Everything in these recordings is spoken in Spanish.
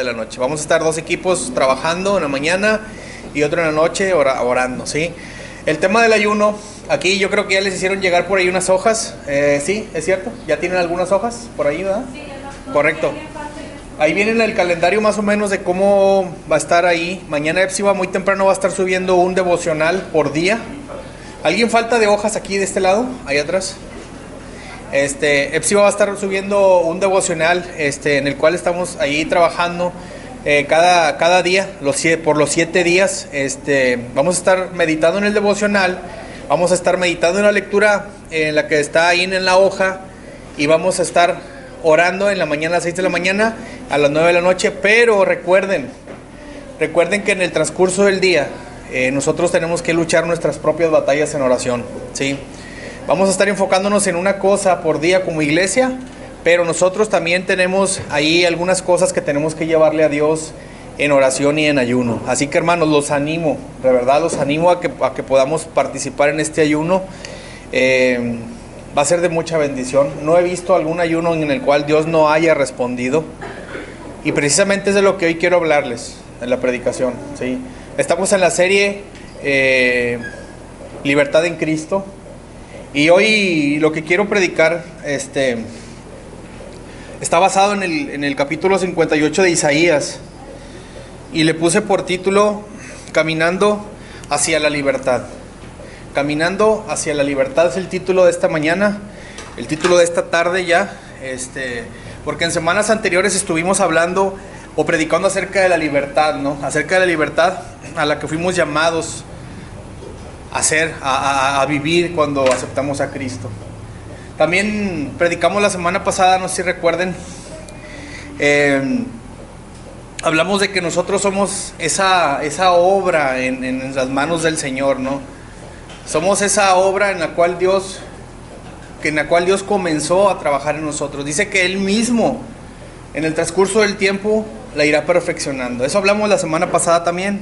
de la noche. Vamos a estar 2 equipos trabajando en la mañana y otro en la noche orando, ¿sí? El tema del ayuno, aquí yo creo que ya les hicieron llegar por ahí unas hojas. ¿Sí? ¿Es cierto? ¿Ya tienen algunas hojas por ahí, verdad? Sí, correcto. Ahí viene el calendario más o menos de cómo va a estar ahí. Mañana Epsiba muy temprano va a estar subiendo un devocional por día. ¿Alguien falta de hojas aquí de este lado? Ahí atrás. Epsiba va a estar subiendo un devocional en el cual estamos ahí trabajando cada día, por los 7 días. Vamos a estar meditando en el devocional, vamos a estar meditando en la lectura en la que está ahí en la hoja, y vamos a estar orando en la mañana a las 6 de la mañana, a las 9 de la noche. Pero recuerden que en el transcurso del día nosotros tenemos que luchar nuestras propias batallas en oración, ¿sí? Vamos a estar enfocándonos en una cosa por día como iglesia, pero nosotros también tenemos ahí algunas cosas que tenemos que llevarle a Dios en oración y en ayuno. Así que, hermanos, los animo, de verdad los animo a que podamos participar en este ayuno. Va a ser de mucha bendición. No he visto algún ayuno en el cual Dios no haya respondido, y precisamente es de lo que hoy quiero hablarles en la predicación, ¿sí? Estamos en la serie Libertad en Cristo. Y hoy lo que quiero predicar está basado en el capítulo 58 de Isaías. Y le puse por título Caminando hacia la libertad. Caminando hacia la libertad es el título de esta mañana, el título de esta tarde ya. Porque en semanas anteriores estuvimos hablando o predicando acerca de la libertad, ¿no? Acerca de la libertad a la que fuimos llamados a vivir cuando aceptamos a Cristo. También predicamos la semana pasada, no sé si recuerden, hablamos de que nosotros somos esa obra en las manos del Señor, ¿no? Somos esa obra en la cual Dios comenzó a trabajar en nosotros. Dice que Él mismo en el transcurso del tiempo la irá perfeccionando. Eso hablamos la semana pasada también.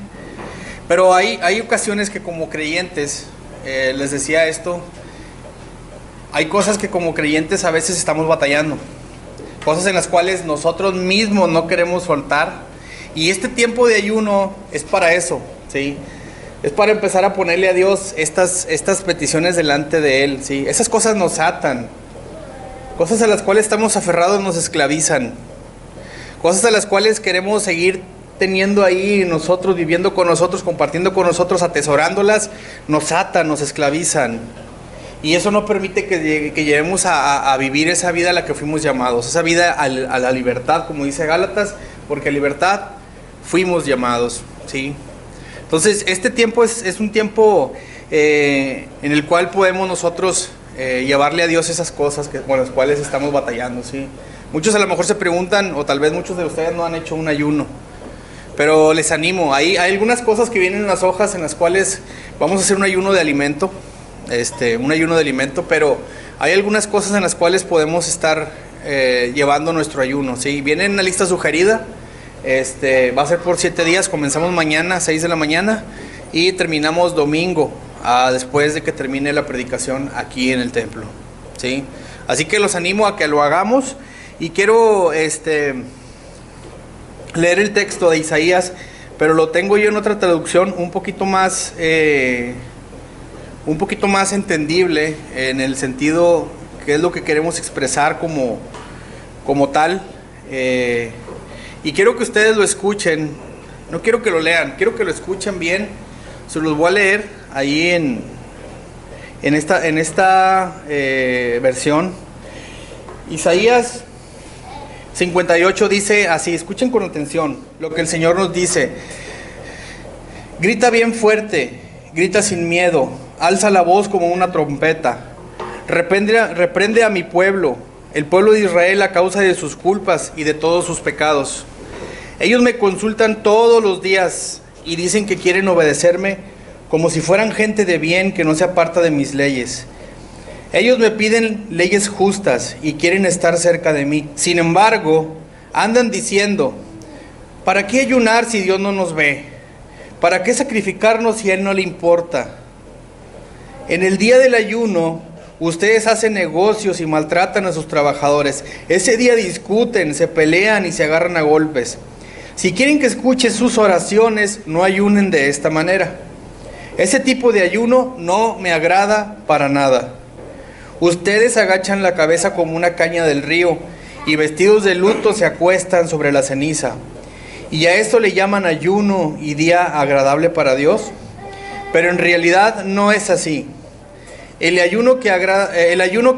Pero hay ocasiones que como creyentes, les decía esto, hay cosas que como creyentes a veces estamos batallando, cosas en las cuales nosotros mismos no queremos soltar, y este tiempo de ayuno es para eso, ¿sí? Es para empezar a ponerle a Dios estas peticiones delante de Él, ¿sí? Esas cosas nos atan, cosas a las cuales estamos aferrados nos esclavizan, cosas a las cuales queremos seguir teniendo ahí nosotros, viviendo con nosotros, compartiendo con nosotros, atesorándolas, nos atan, nos esclavizan. Y eso no permite que lleguemos a vivir esa vida a la que fuimos llamados, esa vida a la libertad, como dice Gálatas, porque a libertad fuimos llamados, ¿sí? Entonces, este tiempo es un tiempo en el cual podemos nosotros llevarle a Dios esas cosas con las cuales estamos batallando, ¿sí? Muchos a lo mejor se preguntan, o tal vez muchos de ustedes no han hecho un ayuno, pero les animo. Hay algunas cosas que vienen en las hojas en las cuales vamos a hacer un ayuno de alimento, pero hay algunas cosas en las cuales podemos estar llevando nuestro ayuno, ¿sí? Viene en una lista sugerida, va a ser por 7 días, comenzamos mañana a 6 de la mañana y terminamos domingo, después de que termine la predicación aquí en el templo, ¿sí? Así que los animo a que lo hagamos, y quiero leer el texto de Isaías, pero lo tengo yo en otra traducción un poquito más entendible, en el sentido que es lo que queremos expresar como tal, y quiero que ustedes lo escuchen. No quiero que lo lean, quiero que lo escuchen bien. Se los voy a leer ahí en esta versión. Isaías 58 dice así, escuchen con atención lo que el Señor nos dice. Grita bien fuerte, grita sin miedo, alza la voz como una trompeta, reprende a mi pueblo, el pueblo de Israel, a causa de sus culpas y de todos sus pecados. Ellos me consultan todos los días y dicen que quieren obedecerme como si fueran gente de bien que no se aparta de mis leyes. Ellos me piden leyes justas y quieren estar cerca de mí. Sin embargo, andan diciendo, ¿para qué ayunar si Dios no nos ve? ¿Para qué sacrificarnos si a Él no le importa? En el día del ayuno, ustedes hacen negocios y maltratan a sus trabajadores. Ese día discuten, se pelean y se agarran a golpes. Si quieren que escuche sus oraciones, no ayunen de esta manera. Ese tipo de ayuno no me agrada para nada. Ustedes agachan la cabeza como una caña del río y vestidos de luto se acuestan sobre la ceniza. ¿Y a esto le llaman ayuno y día agradable para Dios? Pero en realidad no es así. El ayuno que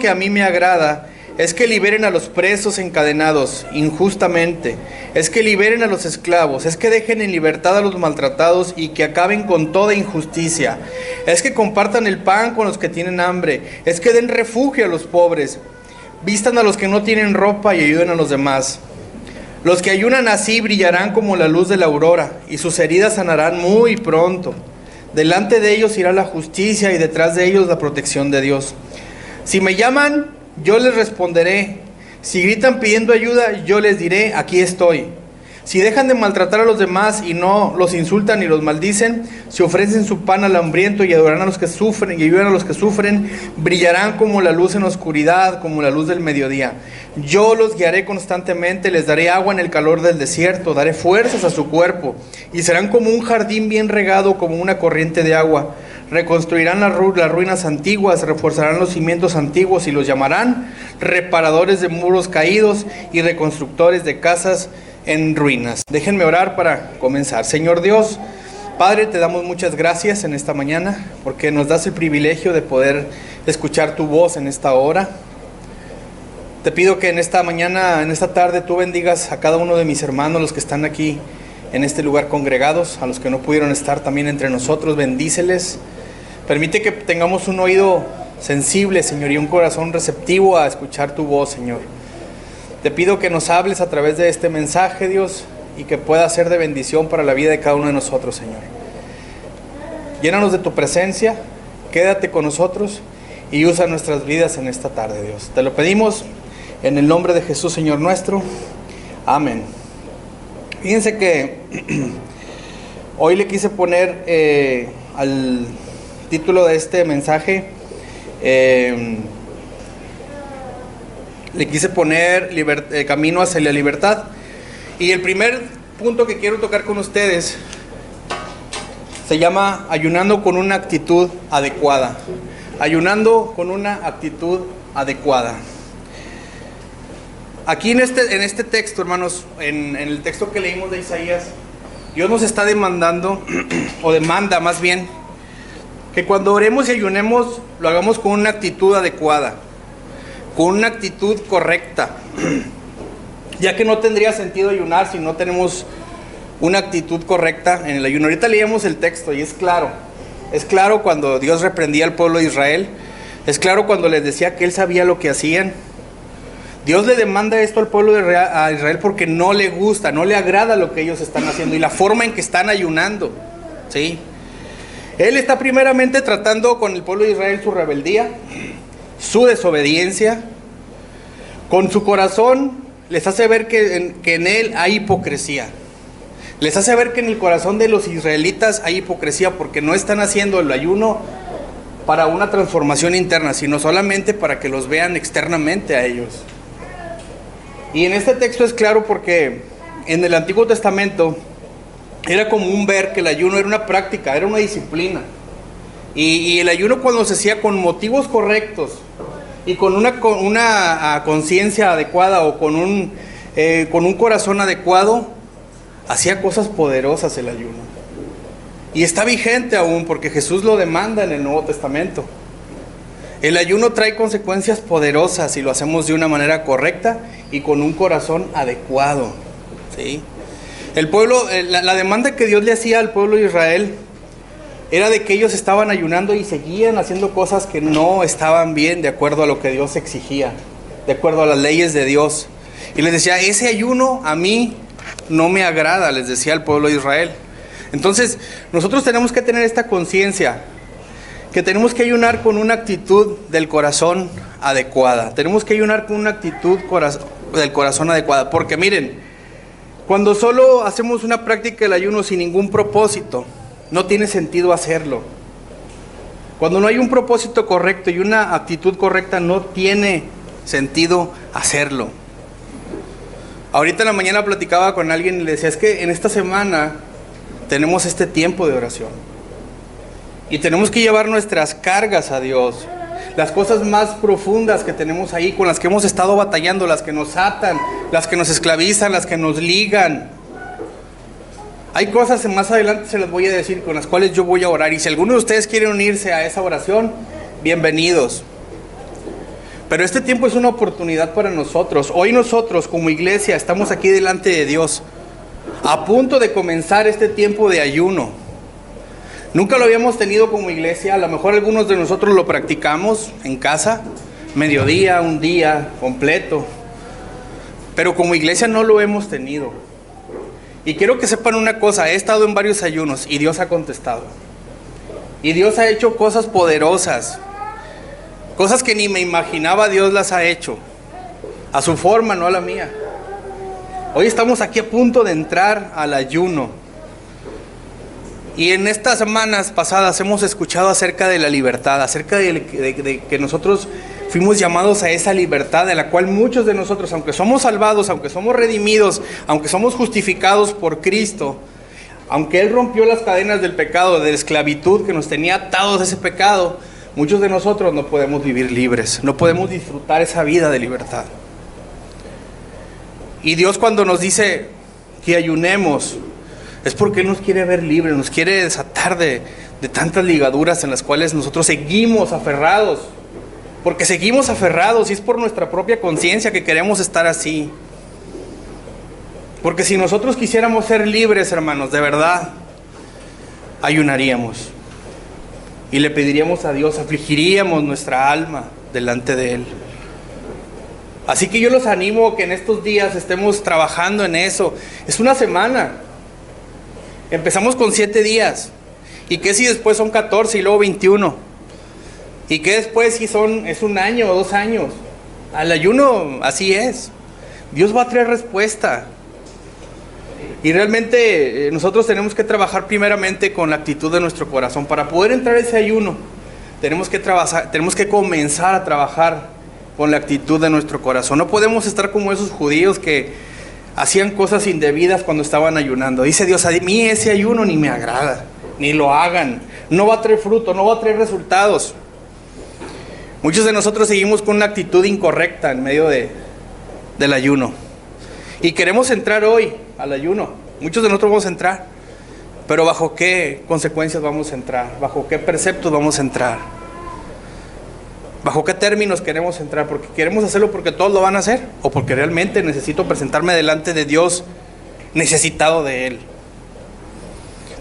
a mí me agrada es que liberen a los presos encadenados injustamente, es que liberen a los esclavos, es que dejen en libertad a los maltratados y que acaben con toda injusticia, es que compartan el pan con los que tienen hambre, es que den refugio a los pobres, vistan a los que no tienen ropa y ayuden a los demás. Los que ayunan así brillarán como la luz de la aurora y sus heridas sanarán muy pronto. Delante de ellos irá la justicia y detrás de ellos la protección de Dios. Si me llaman, yo les responderé. Si gritan pidiendo ayuda, yo les diré, aquí estoy. Si dejan de maltratar a los demás y no los insultan ni los maldicen, si ofrecen su pan al hambriento y adoran a los que sufren y ayudan a los que sufren, brillarán como la luz en la oscuridad, como la luz del mediodía. Yo los guiaré constantemente, les daré agua en el calor del desierto, daré fuerzas a su cuerpo y serán como un jardín bien regado, como una corriente de agua. Reconstruirán las ruinas antiguas, reforzarán los cimientos antiguos y los llamarán reparadores de muros caídos y reconstructores de casas en ruinas. Déjenme orar para comenzar. Señor Dios, Padre, te damos muchas gracias en esta mañana porque nos das el privilegio de poder escuchar tu voz en esta hora. Te pido que en esta mañana, en esta tarde, tú bendigas a cada uno de mis hermanos, los que están aquí en este lugar congregados, a los que no pudieron estar también entre nosotros, bendíceles. Permite que tengamos un oído sensible, Señor, y un corazón receptivo a escuchar tu voz, Señor. Te pido que nos hables a través de este mensaje, Dios, y que pueda ser de bendición para la vida de cada uno de nosotros, Señor. Llénanos de tu presencia, quédate con nosotros y usa nuestras vidas en esta tarde, Dios. Te lo pedimos en el nombre de Jesús, Señor nuestro. Amén. Fíjense que hoy le quise poner al título de este mensaje, le quise poner camino hacia la libertad. Y el primer punto que quiero tocar con ustedes se llama ayunando con una actitud adecuada. Ayunando con una actitud adecuada. Aquí en este texto, hermanos, en el texto que leímos de Isaías, Dios nos está demandando, o demanda más bien, que cuando oremos y ayunemos lo hagamos con una actitud adecuada, con una actitud correcta, ya que no tendría sentido ayunar si no tenemos una actitud correcta en el ayuno. Ahorita leíamos el texto y es claro cuando Dios reprendía al pueblo de Israel, es claro cuando les decía que Él sabía lo que hacían. Dios le demanda esto al pueblo de Israel porque no le gusta, no le agrada lo que ellos están haciendo y la forma en que están ayunando, ¿sí? Él está primeramente tratando con el pueblo de Israel su rebeldía, su desobediencia. Con su corazón les hace ver que en él hay hipocresía. Les hace ver que en el corazón de los israelitas hay hipocresía porque no están haciendo el ayuno para una transformación interna, sino solamente para que los vean externamente a ellos. Y en este texto es claro porque en el Antiguo Testamento era común ver que el ayuno era una práctica, era una disciplina. Y el ayuno, cuando se hacía con motivos correctos y con una conciencia adecuada o con un corazón adecuado, hacía cosas poderosas el ayuno. Y está vigente aún porque Jesús lo demanda en el Nuevo Testamento. El ayuno trae consecuencias poderosas si lo hacemos de una manera correcta y con un corazón adecuado, ¿sí? El pueblo, la demanda que Dios le hacía al pueblo de Israel era de que ellos estaban ayunando y seguían haciendo cosas que no estaban bien de acuerdo a lo que Dios exigía, de acuerdo a las leyes de Dios. Y les decía, ese ayuno a mí no me agrada, les decía al pueblo de Israel. Entonces, nosotros tenemos que tener esta conciencia, que tenemos que ayunar con una actitud del corazón adecuada. Tenemos que ayunar con una actitud del corazón adecuada. Porque miren, cuando solo hacemos una práctica del ayuno sin ningún propósito, no tiene sentido hacerlo. Cuando no hay un propósito correcto y una actitud correcta, no tiene sentido hacerlo. Ahorita en la mañana platicaba con alguien y le decía, es que en esta semana tenemos este tiempo de oración. Y tenemos que llevar nuestras cargas a Dios. Las cosas más profundas que tenemos ahí, con las que hemos estado batallando, las que nos atan, las que nos esclavizan, las que nos ligan. Hay cosas, más adelante se las voy a decir, con las cuales yo voy a orar. Y si alguno de ustedes quiere unirse a esa oración, bienvenidos. Pero este tiempo es una oportunidad para nosotros. Hoy nosotros como iglesia estamos aquí delante de Dios, a punto de comenzar este tiempo de ayuno. Nunca lo habíamos tenido como iglesia. A lo mejor algunos de nosotros lo practicamos en casa, mediodía, un día completo. Pero como iglesia no lo hemos tenido. Y quiero que sepan una cosa, he estado en varios ayunos y Dios ha contestado. Y Dios ha hecho cosas poderosas. Cosas que ni me imaginaba Dios las ha hecho. A su forma, no a la mía. Hoy estamos aquí a punto de entrar al ayuno. Y en estas semanas pasadas hemos escuchado acerca de la libertad, acerca de que nosotros fuimos llamados a esa libertad, de la cual muchos de nosotros, aunque somos salvados, aunque somos redimidos, aunque somos justificados por Cristo, aunque Él rompió las cadenas del pecado, de la esclavitud que nos tenía atados a ese pecado, muchos de nosotros no podemos vivir libres, no podemos disfrutar esa vida de libertad. Y Dios, cuando nos dice que ayunemos, es porque Él nos quiere ver libres, nos quiere desatar de tantas ligaduras en las cuales nosotros seguimos aferrados. Porque seguimos aferrados y es por nuestra propia conciencia que queremos estar así. Porque si nosotros quisiéramos ser libres, hermanos, de verdad, ayunaríamos. Y le pediríamos a Dios, afligiríamos nuestra alma delante de Él. Así que yo los animo que en estos días estemos trabajando en eso. Es una semana. Empezamos con 7 días. ¿Y qué si después son 14 y luego 21? ¿Y qué después si es un año o 2 años? Al ayuno así es. Dios va a traer respuesta. Y realmente nosotros tenemos que trabajar primeramente con la actitud de nuestro corazón. Para poder entrar a ese ayuno, tenemos que comenzar a trabajar con la actitud de nuestro corazón. No podemos estar como esos judíos que hacían cosas indebidas cuando estaban ayunando. Dice Dios, a mí ese ayuno ni me agrada, ni lo hagan. No va a traer fruto, no va a traer resultados. Muchos de nosotros seguimos con una actitud incorrecta en medio del ayuno. Y queremos entrar hoy al ayuno. Muchos de nosotros vamos a entrar. Pero ¿bajo qué consecuencias vamos a entrar? ¿Bajo qué preceptos vamos a entrar? ¿Bajo qué términos queremos entrar? ¿Porque queremos hacerlo porque todos lo van a hacer? ¿O porque realmente necesito presentarme delante de Dios necesitado de Él?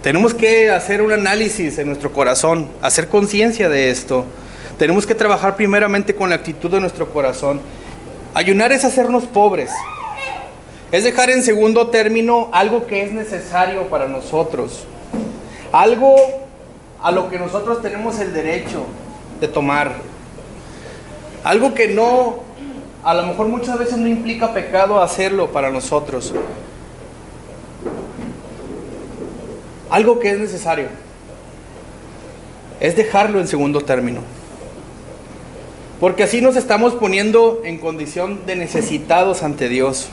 Tenemos que hacer un análisis en nuestro corazón, hacer conciencia de esto. Tenemos que trabajar primeramente con la actitud de nuestro corazón. Ayunar es hacernos pobres. Es dejar en segundo término algo que es necesario para nosotros. Algo a lo que nosotros tenemos el derecho de tomar. Algo que no, a lo mejor muchas veces no implica pecado hacerlo para nosotros. Algo que es necesario. Es dejarlo en segundo término. Porque así nos estamos poniendo en condición de necesitados ante Dios.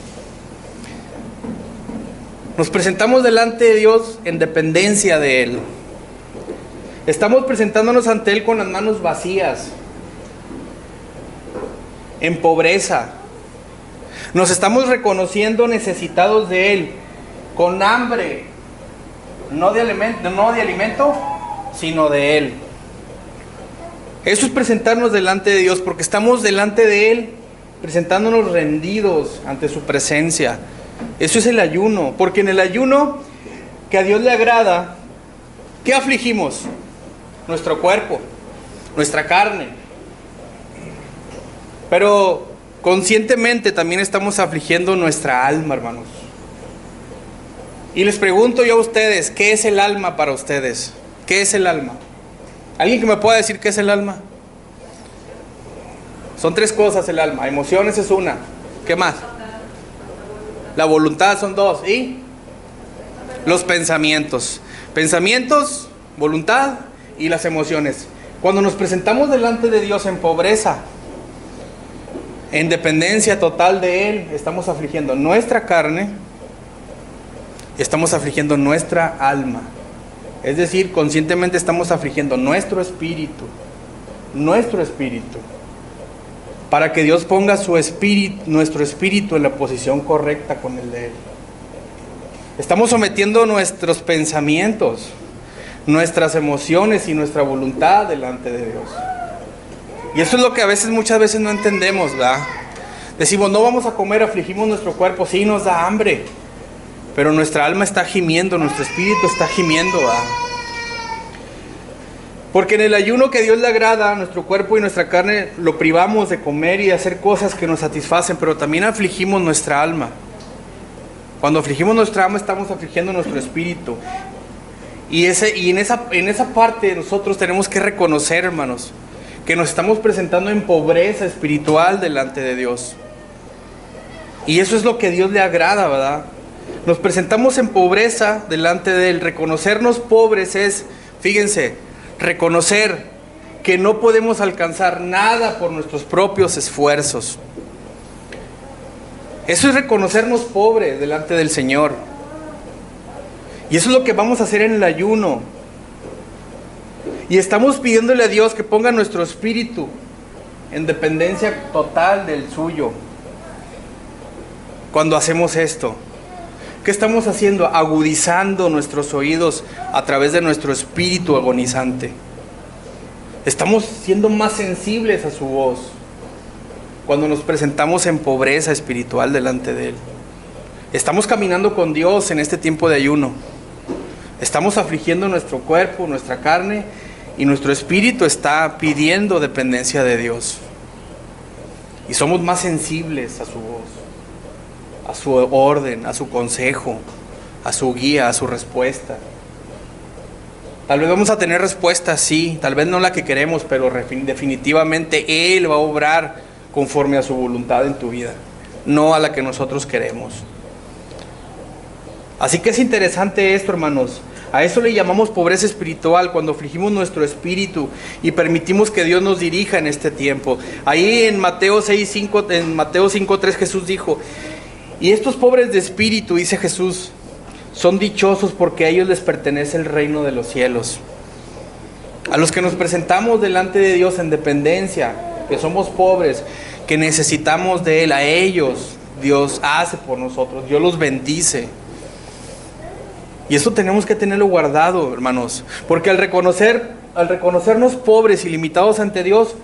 Nos presentamos delante de Dios en dependencia de Él. Estamos presentándonos ante Él con las manos vacías, en pobreza. Nos estamos reconociendo necesitados de Él, con hambre, no de alimento, sino de Él. Eso es presentarnos delante de Dios, porque estamos delante de Él, presentándonos rendidos ante su presencia. Eso es el ayuno, porque en el ayuno que a Dios le agrada, ¿qué afligimos? Nuestro cuerpo, nuestra carne. Pero conscientemente también estamos afligiendo nuestra alma, hermanos. Y les pregunto yo a ustedes, ¿qué es el alma para ustedes? ¿Qué es el alma? ¿Alguien que me pueda decir qué es el alma? Son 3 cosas el alma. Emociones es una. ¿Qué más? La voluntad son 2. ¿Y? Los pensamientos. Pensamientos, voluntad y las emociones. Cuando nos presentamos delante de Dios en pobreza, en dependencia total de Él, estamos afligiendo nuestra carne, estamos afligiendo nuestra alma. Es decir, conscientemente estamos afligiendo nuestro espíritu, para que Dios ponga nuestro espíritu en la posición correcta con el de Él. Estamos sometiendo nuestros pensamientos, nuestras emociones y nuestra voluntad delante de Dios. Y eso es lo que muchas veces no entendemos, ¿verdad? Decimos, no vamos a comer, afligimos nuestro cuerpo, sí nos da hambre, pero nuestra alma está gimiendo, nuestro espíritu está gimiendo, ¿verdad? Porque en el ayuno que a Dios le agrada, nuestro cuerpo y nuestra carne lo privamos de comer y de hacer cosas que nos satisfacen, pero también afligimos nuestra alma. Cuando afligimos nuestra alma, estamos afligiendo nuestro espíritu. Y en esa parte nosotros tenemos que reconocer, hermanos, que nos estamos presentando en pobreza espiritual delante de Dios. Y eso es lo que a Dios le agrada, ¿verdad? Nos presentamos en pobreza delante de Él. Reconocernos pobres es, fíjense, reconocer que no podemos alcanzar nada por nuestros propios esfuerzos. Eso es reconocernos pobres delante del Señor. Y eso es lo que vamos a hacer en el ayuno. Y estamos pidiéndole a Dios que ponga nuestro espíritu en dependencia total del suyo. Cuando hacemos esto, ¿qué estamos haciendo? Agudizando nuestros oídos a través de nuestro espíritu agonizante. Estamos siendo más sensibles a su voz cuando nos presentamos en pobreza espiritual delante de Él. Estamos caminando con Dios en este tiempo de ayuno. Estamos afligiendo nuestro cuerpo, nuestra carne, y nuestro espíritu está pidiendo dependencia de Dios. Y somos más sensibles a su voz, a su orden, a su consejo, a su guía, a su respuesta. Tal vez vamos a tener respuestas, sí, tal vez no la que queremos, pero definitivamente Él va a obrar conforme a su voluntad en tu vida, no a la que nosotros queremos. Así que es interesante esto, hermanos. A eso le llamamos pobreza espiritual, cuando afligimos nuestro espíritu y permitimos que Dios nos dirija en este tiempo. Ahí en Mateo 5:3 Jesús dijo, y estos pobres de espíritu, dice Jesús, son dichosos porque a ellos les pertenece el reino de los cielos. A los que nos presentamos delante de Dios en dependencia, que somos pobres, que necesitamos de Él, a ellos Dios hace por nosotros, Dios los bendice. Y eso tenemos que tenerlo guardado, hermanos, porque al reconocernos pobres y limitados ante Dios,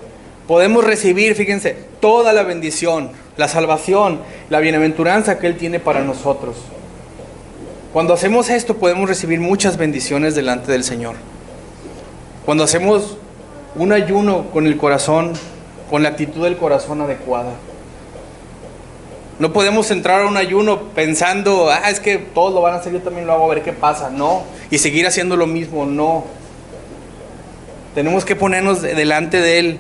podemos recibir, fíjense, toda la bendición, la salvación, la bienaventuranza que Él tiene para nosotros. Cuando hacemos esto, podemos recibir muchas bendiciones delante del Señor. Cuando hacemos un ayuno con el corazón, con la actitud del corazón adecuada. No podemos entrar a un ayuno pensando, es que todos lo van a hacer, yo también lo hago, a ver qué pasa. No, y seguir haciendo lo mismo, no. Tenemos que ponernos delante de Él,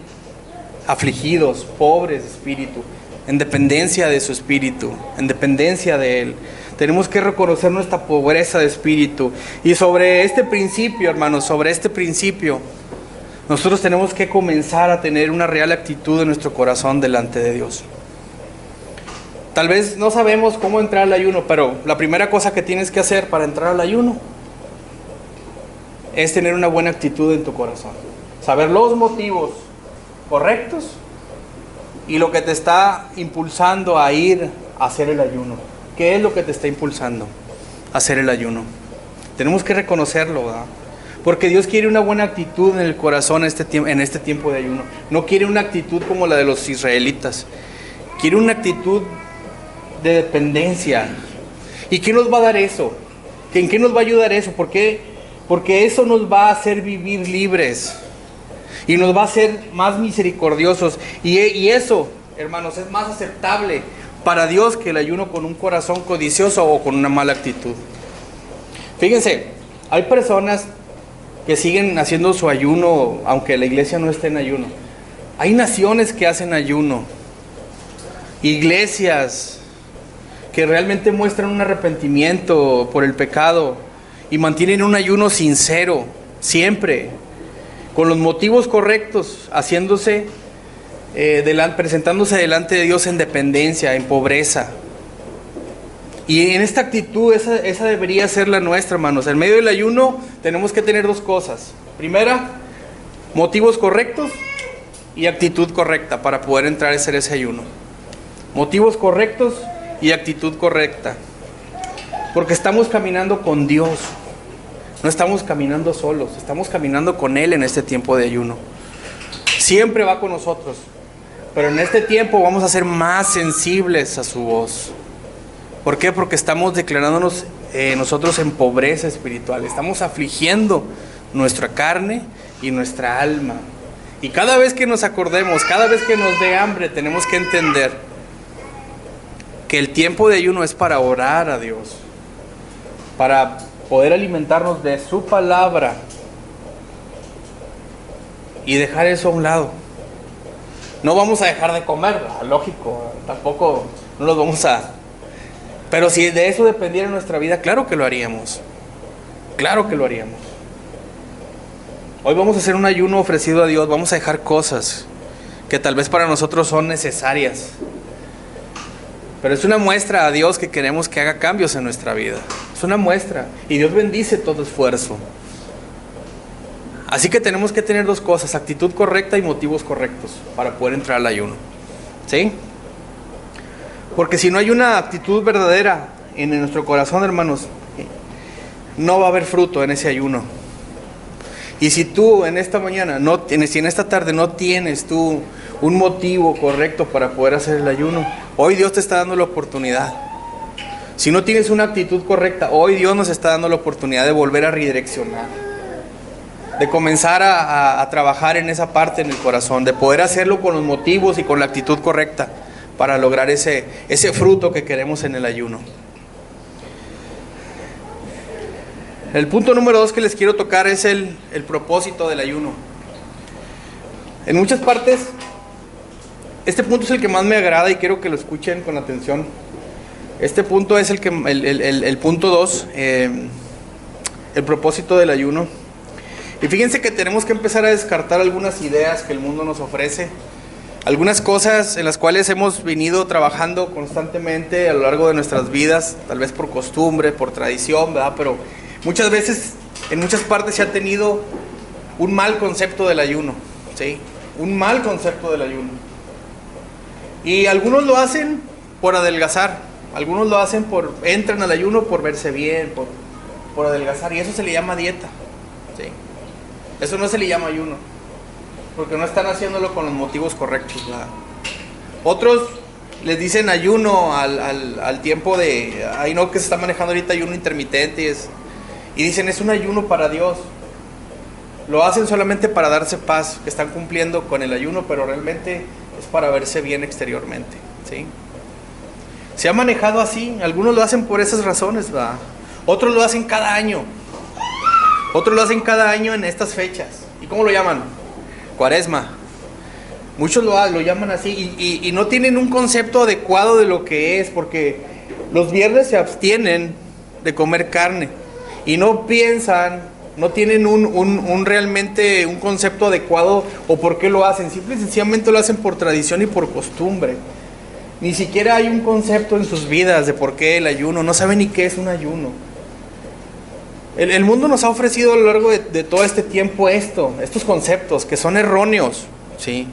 afligidos, pobres de espíritu, en dependencia de su espíritu, en dependencia de Él. Tenemos que reconocer nuestra pobreza de espíritu. Y sobre este principio, hermanos, sobre este principio, nosotros tenemos que comenzar a tener una real actitud en nuestro corazón delante de Dios. Tal vez no sabemos cómo entrar al ayuno, pero la primera cosa que tienes que hacer para entrar al ayuno es tener una buena actitud en tu corazón. Saber los motivos correctos y lo que te está impulsando a ir a hacer el ayuno. ¿Qué es lo que te está impulsando a hacer el ayuno? Tenemos que reconocerlo, ¿verdad? Porque Dios quiere una buena actitud en el corazón en este tiempo de ayuno. No quiere una actitud como la de los israelitas. Quiere una actitud de dependencia. ¿Y qué nos va a dar eso? ¿En qué nos va a ayudar eso? ¿Por qué? Porque eso nos va a hacer vivir libres. Y nos va a hacer más misericordiosos. Y eso, hermanos, es más aceptable para Dios que el ayuno con un corazón codicioso o con una mala actitud. Fíjense, hay personas que siguen haciendo su ayuno aunque la iglesia no esté en ayuno. Hay naciones que hacen ayuno, iglesias que realmente muestran un arrepentimiento por el pecado y mantienen un ayuno sincero, siempre, con los motivos correctos, haciéndose presentándose delante de Dios en dependencia, en pobreza. Y en esta actitud, esa debería ser la nuestra, hermanos. En medio del ayuno tenemos que tener dos cosas. Primera, motivos correctos y actitud correcta para poder entrar a hacer ese ayuno. Motivos correctos y actitud correcta. Porque estamos caminando con Dios. No estamos caminando solos, estamos caminando con Él en este tiempo de ayuno. Siempre va con nosotros. Pero en este tiempo vamos a ser más sensibles a su voz. ¿Por qué? Porque estamos declarándonos nosotros en pobreza espiritual. Estamos afligiendo nuestra carne y nuestra alma. Y cada vez que nos acordemos, cada vez que nos dé hambre, tenemos que entender que el tiempo de ayuno es para orar a Dios, para poder alimentarnos de su palabra y dejar eso a un lado. No vamos a dejar de comer, lógico, tampoco no los vamos a... Pero si de eso dependiera nuestra vida, claro que lo haríamos. Claro que lo haríamos. Hoy vamos a hacer un ayuno ofrecido a Dios. Vamos a dejar cosas que tal vez para nosotros son necesarias. Pero es una muestra a Dios que queremos que haga cambios en nuestra vida. Es una muestra. Y Dios bendice todo esfuerzo. Así que tenemos que tener dos cosas: actitud correcta y motivos correctos para poder entrar al ayuno. ¿Sí? Porque si no hay una actitud verdadera en nuestro corazón, hermanos, no va a haber fruto en ese ayuno. Y si tú en esta mañana, si en esta tarde no tienes tú un motivo correcto para poder hacer el ayuno, hoy Dios te está dando la oportunidad. Si no tienes una actitud correcta, hoy Dios nos está dando la oportunidad de volver a redireccionar, de comenzar a trabajar en esa parte en el corazón, de poder hacerlo con los motivos y con la actitud correcta para lograr ese fruto que queremos en el ayuno. El punto número 2 que les quiero tocar es el propósito del ayuno. En muchas partes, este punto es el que más me agrada y quiero que lo escuchen con atención. Este punto es el punto 2, el propósito del ayuno. Y fíjense que tenemos que empezar a descartar algunas ideas que el mundo nos ofrece. Algunas cosas en las cuales hemos venido trabajando constantemente a lo largo de nuestras vidas, tal vez por costumbre, por tradición, ¿verdad? Pero muchas veces, en muchas partes se ha tenido un mal concepto del ayuno, ¿sí? Un mal concepto del ayuno. Y algunos lo hacen por adelgazar, algunos lo hacen entran al ayuno por verse bien, por adelgazar, y eso se le llama dieta, ¿sí? Eso no se le llama ayuno, porque no están haciéndolo con los motivos correctos, ¿verdad? Otros les dicen ayuno al tiempo de, no, que se está manejando ahorita ayuno intermitente, y dicen es un ayuno para Dios. Lo hacen solamente para darse paz, que están cumpliendo con el ayuno, pero realmente es para verse bien exteriormente, ¿sí? Se ha manejado así, algunos lo hacen por esas razones, ¿verdad? Otros lo hacen cada año. Otros lo hacen cada año en estas fechas. ¿Y cómo lo llaman? Cuaresma. Muchos lo llaman así y no tienen un concepto adecuado de lo que es, porque los viernes se abstienen de comer carne y no piensan, no tienen realmente un concepto adecuado o por qué lo hacen. Simple y sencillamente lo hacen por tradición y por costumbre. Ni siquiera hay un concepto en sus vidas de por qué el ayuno. No saben ni qué es un ayuno. El mundo nos ha ofrecido a lo largo de todo este tiempo estos conceptos que son erróneos, ¿sí?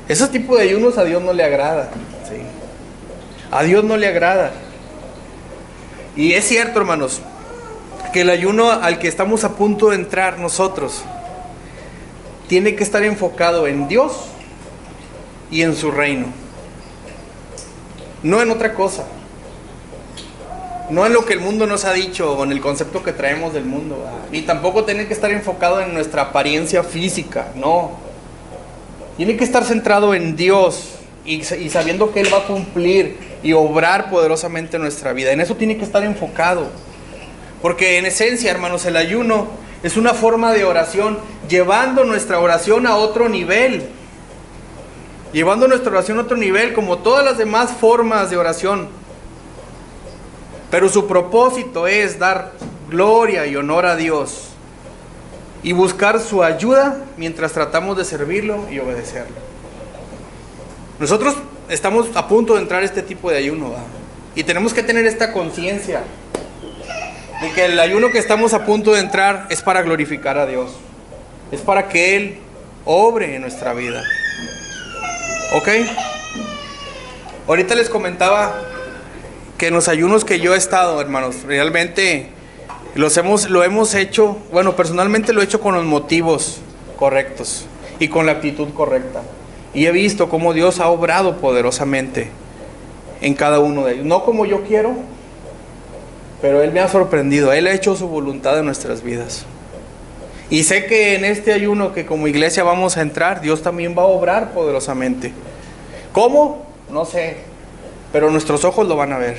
Ese tipo de ayunos a Dios no le agrada, ¿sí? A Dios no le agrada. Y es cierto, hermanos, que el ayuno al que estamos a punto de entrar nosotros tiene que estar enfocado en Dios y en su reino, no en otra cosa. No en lo que el mundo nos ha dicho o en el concepto que traemos del mundo, ¿verdad? Ni tampoco tiene que estar enfocado en nuestra apariencia física, no. Tiene que estar centrado en Dios y sabiendo que Él va a cumplir y obrar poderosamente en nuestra vida. En eso tiene que estar enfocado. Porque en esencia, hermanos, el ayuno es una forma de oración, llevando nuestra oración a otro nivel. Llevando nuestra oración a otro nivel, como todas las demás formas de oración. Pero su propósito es dar gloria y honor a Dios y buscar su ayuda mientras tratamos de servirlo y obedecerlo. Nosotros estamos a punto de entrar a este tipo de ayuno, ¿va? Y tenemos que tener esta conciencia de que el ayuno que estamos a punto de entrar es para glorificar a Dios. Es para que Él obre en nuestra vida. ¿Ok? Ahorita les comentaba que en los ayunos que yo he estado, hermanos, realmente lo hemos hecho, bueno, personalmente lo he hecho con los motivos correctos y con la actitud correcta. Y he visto cómo Dios ha obrado poderosamente en cada uno de ellos. No como yo quiero, pero Él me ha sorprendido. Él ha hecho su voluntad en nuestras vidas. Y sé que en este ayuno que como iglesia vamos a entrar, Dios también va a obrar poderosamente. ¿Cómo? No sé, pero nuestros ojos lo van a ver.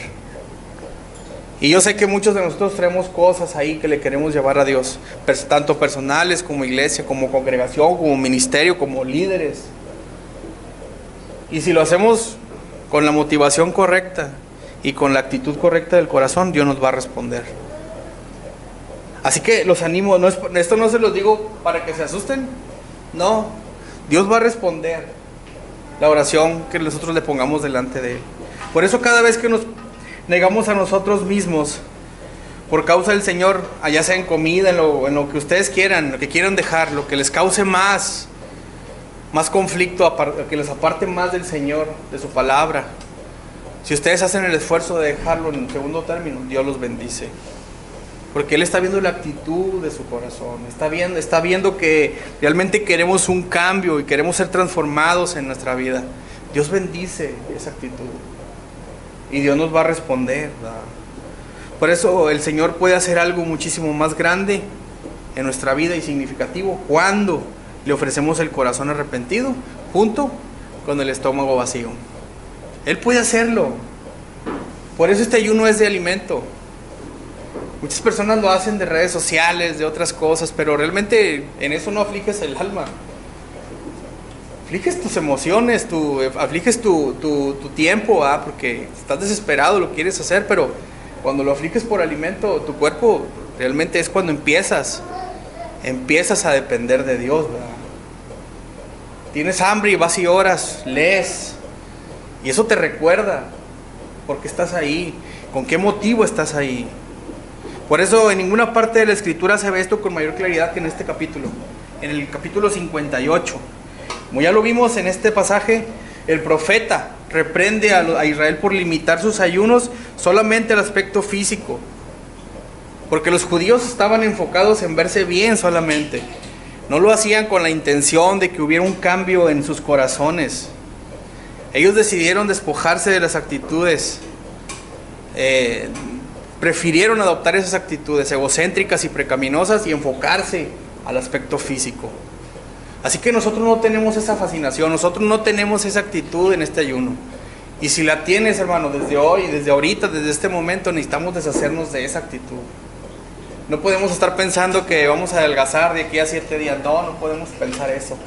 Y yo sé que muchos de nosotros traemos cosas ahí que le queremos llevar a Dios, tanto personales como iglesia, como congregación, como ministerio, como líderes. Y si lo hacemos con la motivación correcta y con la actitud correcta del corazón, Dios nos va a responder. Así que los animo, esto no se los digo para que se asusten, no, Dios va a responder la oración que nosotros le pongamos delante de Él. Por eso cada vez que nos negamos a nosotros mismos por causa del Señor, allá sea en comida, en lo que ustedes quieran, lo que quieran dejar, lo que les cause más conflicto, que les aparte más del Señor, de su palabra, si ustedes hacen el esfuerzo de dejarlo en segundo término, Dios los bendice. Porque Él está viendo la actitud de su corazón, está viendo que realmente queremos un cambio y queremos ser transformados en nuestra vida. Dios bendice esa actitud y Dios nos va a responder, ¿verdad? Por eso el Señor puede hacer algo muchísimo más grande en nuestra vida y significativo cuando le ofrecemos el corazón arrepentido junto con el estómago vacío. Él puede hacerlo. Por eso este ayuno es de alimento. Muchas personas lo hacen de redes sociales, de otras cosas, pero realmente en eso no afliges el alma. Afliges tus emociones, afliges tu tiempo, porque estás desesperado, lo quieres hacer, pero cuando lo afliges por alimento, tu cuerpo realmente es cuando empiezas a depender de Dios, ¿verdad? Tienes hambre y vas y oras, lees, y eso te recuerda por qué estás ahí, con qué motivo estás ahí. Por eso en ninguna parte de la Escritura se ve esto con mayor claridad que en este capítulo, en el capítulo 58. Como ya lo vimos en este pasaje, el profeta reprende a Israel por limitar sus ayunos solamente al aspecto físico, porque los judíos estaban enfocados en verse bien solamente. No lo hacían con la intención de que hubiera un cambio en sus corazones. Ellos decidieron despojarse de las actitudes, prefirieron adoptar esas actitudes egocéntricas y pecaminosas y enfocarse al aspecto físico. Así que nosotros no tenemos esa fascinación, nosotros no tenemos esa actitud en este ayuno. Y si la tienes, hermano, desde hoy, desde ahorita, desde este momento, necesitamos deshacernos de esa actitud. No podemos estar pensando que vamos a adelgazar de aquí a 7 días. No podemos pensar eso.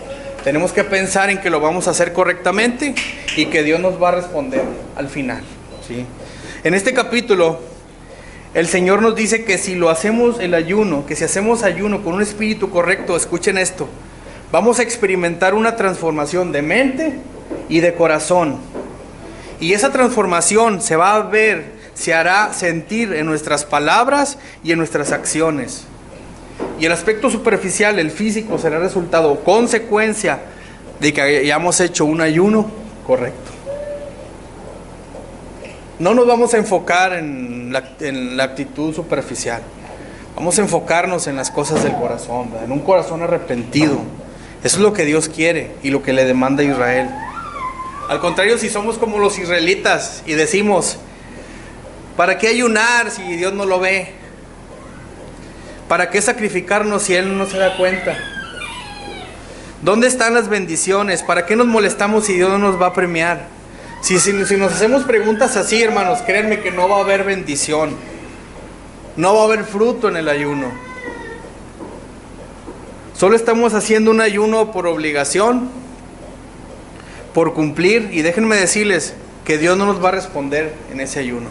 Tenemos que pensar en que lo vamos a hacer correctamente y que Dios nos va a responder al final, ¿sí? En este capítulo, el Señor nos dice que si lo hacemos el ayuno, que si hacemos ayuno con un espíritu correcto, escuchen esto, vamos a experimentar una transformación de mente y de corazón. Y esa transformación se va a ver, se hará sentir en nuestras palabras y en nuestras acciones. Y el aspecto superficial, el físico, será resultado o consecuencia de que hayamos hecho un ayuno correcto. No nos vamos a enfocar en la actitud superficial. Vamos a enfocarnos en las cosas del corazón, ¿verdad? En un corazón arrepentido. Eso es lo que Dios quiere y lo que le demanda a Israel. Al contrario, si somos como los israelitas y decimos, ¿para qué ayunar si Dios no lo ve? ¿Para qué sacrificarnos si Él no se da cuenta? ¿Dónde están las bendiciones? ¿Para qué nos molestamos si Dios no nos va a premiar? Si nos hacemos preguntas así, hermanos, créanme que no va a haber bendición. No va a haber fruto en el ayuno. Solo estamos haciendo un ayuno por obligación, por cumplir, y déjenme decirles que Dios no nos va a responder en ese ayuno.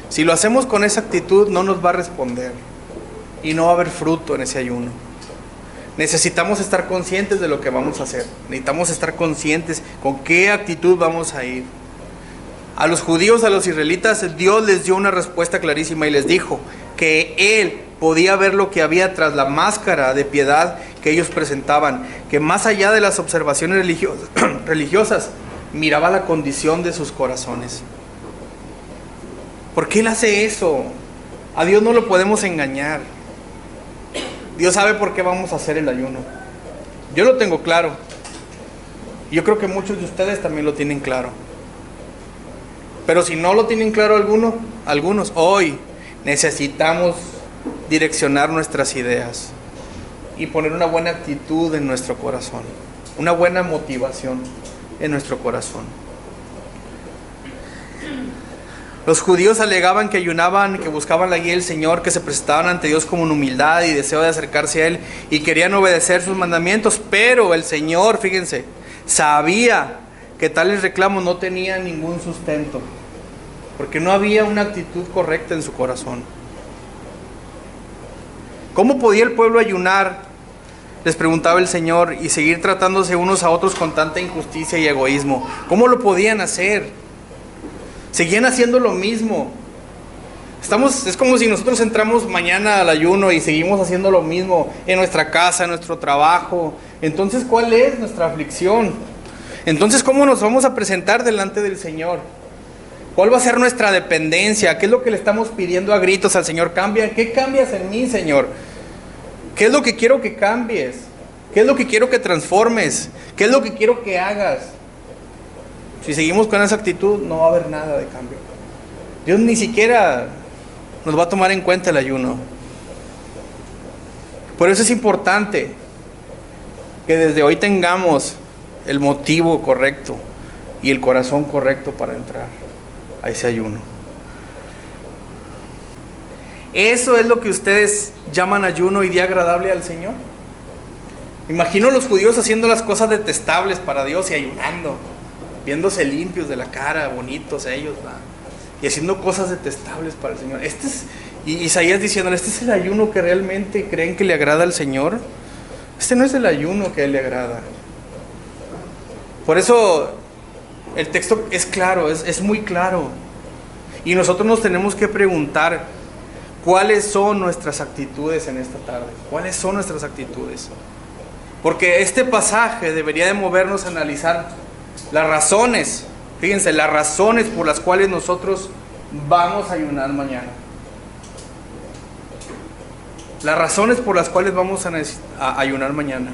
Si lo hacemos con esa actitud, no nos va a responder y no va a haber fruto en ese ayuno. necesitamos estar conscientes de lo que vamos a hacer. Necesitamos estar conscientes con qué actitud vamos a ir. A los judíos, a los israelitas, Dios les dio una respuesta clarísima y les dijo que Él podía ver lo que había tras la máscara de piedad que ellos presentaban, que más allá de las observaciones religiosas, miraba la condición de sus corazones. ¿Por qué Él hace eso? A Dios no lo podemos engañar. Dios sabe por qué vamos a hacer el ayuno. Yo lo tengo claro. Yo creo que muchos de ustedes también lo tienen claro. Pero si no lo tienen claro algunos, hoy necesitamos direccionar nuestras ideas y poner una buena actitud en nuestro corazón, una buena motivación en nuestro corazón. Los judíos alegaban que ayunaban, que buscaban la guía del Señor, que se presentaban ante Dios con humildad y deseo de acercarse a Él y querían obedecer sus mandamientos, pero el Señor, fíjense, sabía que tales reclamos no tenían ningún sustento, porque no había una actitud correcta en su corazón. ¿Cómo podía el pueblo ayunar?, les preguntaba el Señor, y seguir tratándose unos a otros con tanta injusticia y egoísmo. ¿Cómo lo podían hacer? Seguían haciendo lo mismo. Es como si nosotros entramos mañana al ayuno y seguimos haciendo lo mismo en nuestra casa, en nuestro trabajo. Entonces, ¿cuál es nuestra aflicción? Entonces, ¿cómo nos vamos a presentar delante del Señor? ¿Cuál va a ser nuestra dependencia? ¿Qué es lo que le estamos pidiendo a gritos al Señor? Cambia. ¿Qué cambias en mí, Señor? ¿Qué es lo que quiero que cambies? ¿Qué es lo que quiero que transformes? ¿Qué es lo que quiero que hagas? Si seguimos con esa actitud, no va a haber nada de cambio. Dios ni siquiera nos va a tomar en cuenta el ayuno. Por eso es importante que desde hoy tengamos el motivo correcto y el corazón correcto para entrar a ese ayuno. ¿Eso es lo que ustedes llaman ayuno y día agradable al Señor? Imagino a los judíos haciendo las cosas detestables para Dios y ayunando, viéndose limpios de la cara, bonitos ellos, ¿va? Y haciendo cosas detestables para el Señor. Y Isaías diciendo, ¿este es el ayuno que realmente creen que le agrada al Señor? Este no es el ayuno que a Él le agrada. Por eso el texto es claro, es muy claro. Y nosotros nos tenemos que preguntar, ¿cuáles son nuestras actitudes en esta tarde? ¿Cuáles son nuestras actitudes? Porque este pasaje debería de movernos a analizar las razones, fíjense, las razones por las cuales nosotros vamos a ayunar mañana. Las razones por las cuales vamos a ayunar mañana.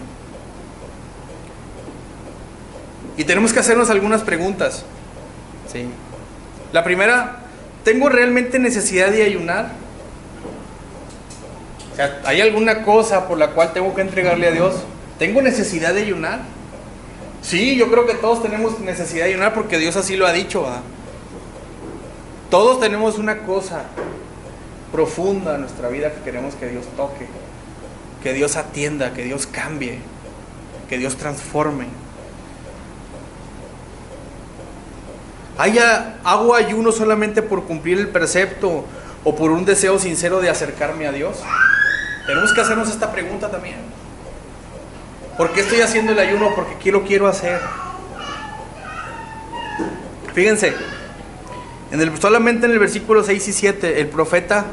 Y tenemos que hacernos algunas preguntas. ¿Sí? La primera, ¿tengo realmente necesidad de ayunar? O sea, ¿hay alguna cosa por la cual tengo que entregarle a Dios? ¿Tengo necesidad de ayunar? Sí, yo creo que todos tenemos necesidad de ayunar porque Dios así lo ha dicho, ¿verdad? Todos tenemos una cosa profunda en nuestra vida que queremos que Dios toque, que Dios atienda, que Dios cambie, que Dios transforme. ¿Hago ayuno solamente por cumplir el precepto o por un deseo sincero de acercarme a Dios? Tenemos que hacernos esta pregunta también. ¿Por qué estoy haciendo el ayuno? Porque ¿qué lo quiero hacer? Fíjense, solamente en el versículo 6 y 7, el profeta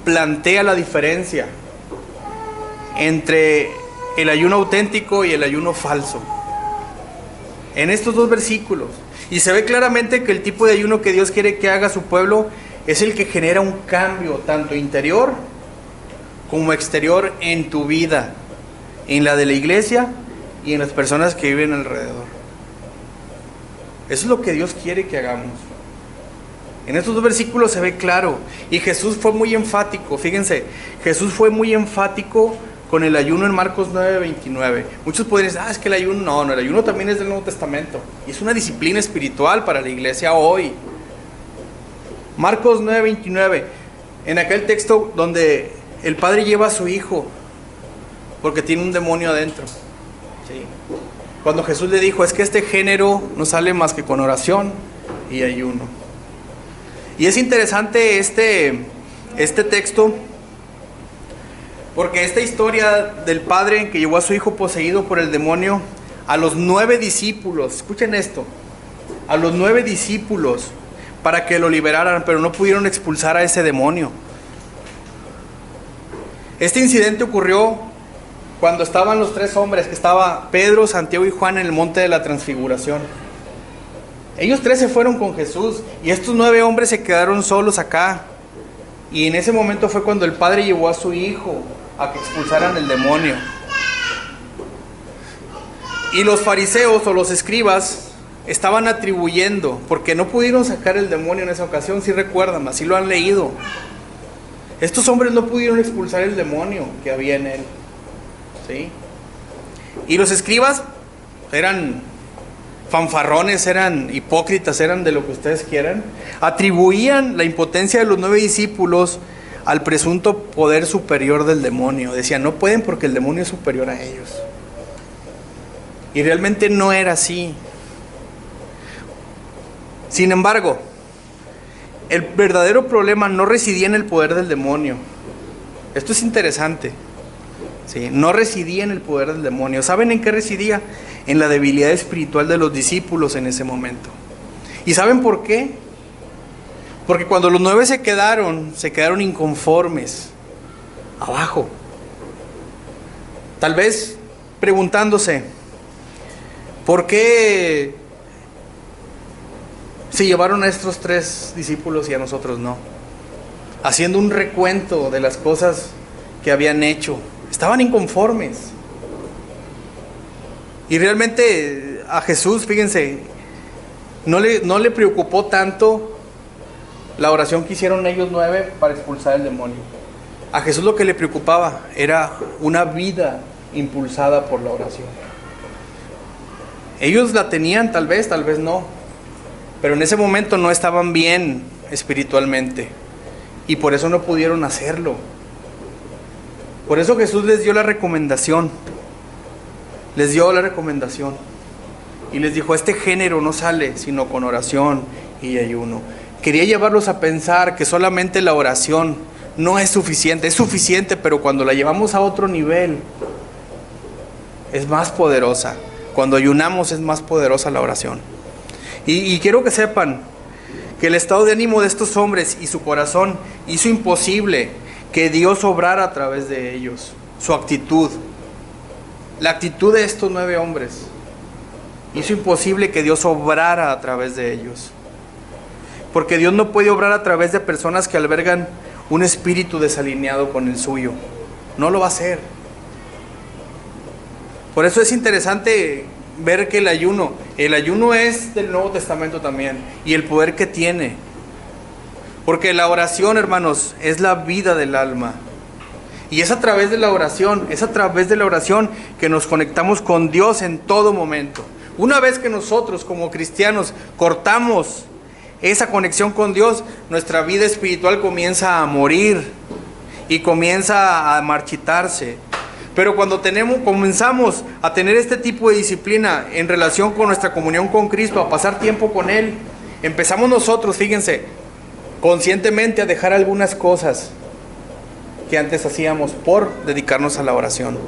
plantea la diferencia entre el ayuno auténtico y el ayuno falso. En estos dos versículos. Y se ve claramente que el tipo de ayuno que Dios quiere que haga su pueblo es el que genera un cambio, tanto interior como exterior en tu vida, en la de la iglesia y en las personas que viven alrededor. Eso es lo que Dios quiere que hagamos. En estos dos versículos se ve claro. Y Jesús fue muy enfático. Fíjense, Jesús fue muy enfático con el ayuno en Marcos 9:29. Muchos podrían decir, es que el ayuno, no, el ayuno también es del Nuevo Testamento. Y es una disciplina espiritual para la iglesia hoy. Marcos 9:29. En aquel texto donde el padre lleva a su hijo porque tiene un demonio adentro. ¿Sí? Cuando Jesús le dijo, es que este género no sale más que con oración y ayuno. Y es interesante este texto Porque esta historia del padre que llevó a su hijo poseído por el demonio a los 9 discípulos, escuchen esto, a los 9 discípulos para que lo liberaran, pero no pudieron expulsar a ese demonio. Este incidente ocurrió cuando estaban los 3 hombres, que estaba Pedro, Santiago y Juan en el monte de la Transfiguración. Ellos 3 se fueron con Jesús y estos 9 hombres se quedaron solos acá. Y en ese momento fue cuando el padre llevó a su hijo a que expulsaran el demonio. Y los fariseos o los escribas estaban atribuyendo, porque no pudieron sacar el demonio en esa ocasión, si recuerdan, así lo han leído. Estos hombres no pudieron expulsar el demonio que había en él, ¿sí? Y los escribas eran fanfarrones, eran hipócritas, eran de lo que ustedes quieran. Atribuían la impotencia de los 9 discípulos al presunto poder superior del demonio. Decían, no pueden porque el demonio es superior a ellos. Y realmente no era así. Sin embargo, el verdadero problema no residía en el poder del demonio. Esto es interesante. ¿Sí? No residía en el poder del demonio. ¿Saben en qué residía? En la debilidad espiritual de los discípulos en ese momento. ¿Y saben por qué? Porque cuando los 9 se quedaron inconformes, abajo. Tal vez preguntándose, ¿por qué se llevaron a estos 3 discípulos y a nosotros no? Haciendo un recuento de las cosas que habían hecho. Estaban inconformes. Y realmente a Jesús, fíjense, no le preocupó tanto la oración que hicieron ellos 9 para expulsar el demonio. A Jesús lo que le preocupaba era una vida impulsada por la oración. Ellos la tenían, tal vez no, pero en ese momento no estaban bien espiritualmente y por eso no pudieron hacerlo. Por eso Jesús les dio la recomendación. Y les dijo, este género no sale sino con oración y ayuno. Quería llevarlos a pensar que solamente la oración no es suficiente. Es suficiente, pero cuando la llevamos a otro nivel, es más poderosa. Cuando ayunamos es más poderosa la oración. Y quiero que sepan que el estado de ánimo de estos hombres y su corazón hizo imposible que Dios obrara a través de ellos. Su actitud, la actitud de estos 9 hombres, hizo imposible que Dios obrara a través de ellos. Porque Dios no puede obrar a través de personas que albergan un espíritu desalineado con el suyo. No lo va a hacer. Por eso es interesante ver que el ayuno es del Nuevo Testamento también, y el poder que tiene. Porque la oración, hermanos, es la vida del alma. Y es a través de la oración, que nos conectamos con Dios en todo momento. Una vez que nosotros como cristianos cortamos esa conexión con Dios, nuestra vida espiritual comienza a morir y comienza a marchitarse. Pero cuando comenzamos a tener este tipo de disciplina en relación con nuestra comunión con Cristo, a pasar tiempo con Él, empezamos nosotros, fíjense, conscientemente a dejar algunas cosas que antes hacíamos por dedicarnos a la oración.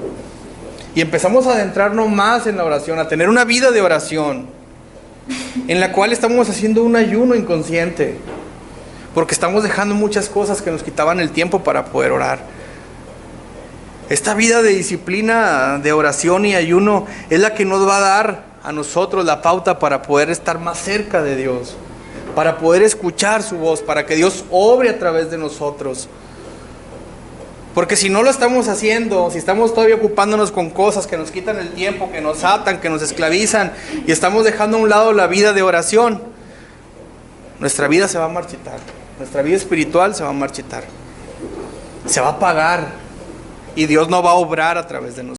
Y empezamos a adentrarnos más en la oración, a tener una vida de oración, en la cual estamos haciendo un ayuno inconsciente, porque estamos dejando muchas cosas que nos quitaban el tiempo para poder orar. Esta vida de disciplina, de oración y ayuno, es la que nos va a dar a nosotros la pauta para poder estar más cerca de Dios, para poder escuchar su voz, para que Dios obre a través de nosotros. Porque si no lo estamos haciendo, si estamos todavía ocupándonos con cosas que nos quitan el tiempo, que nos atan, que nos esclavizan, y estamos dejando a un lado la vida de oración, nuestra vida se va a marchitar, nuestra vida espiritual se va a marchitar, se va a apagar, y Dios no va a obrar a través de nosotros.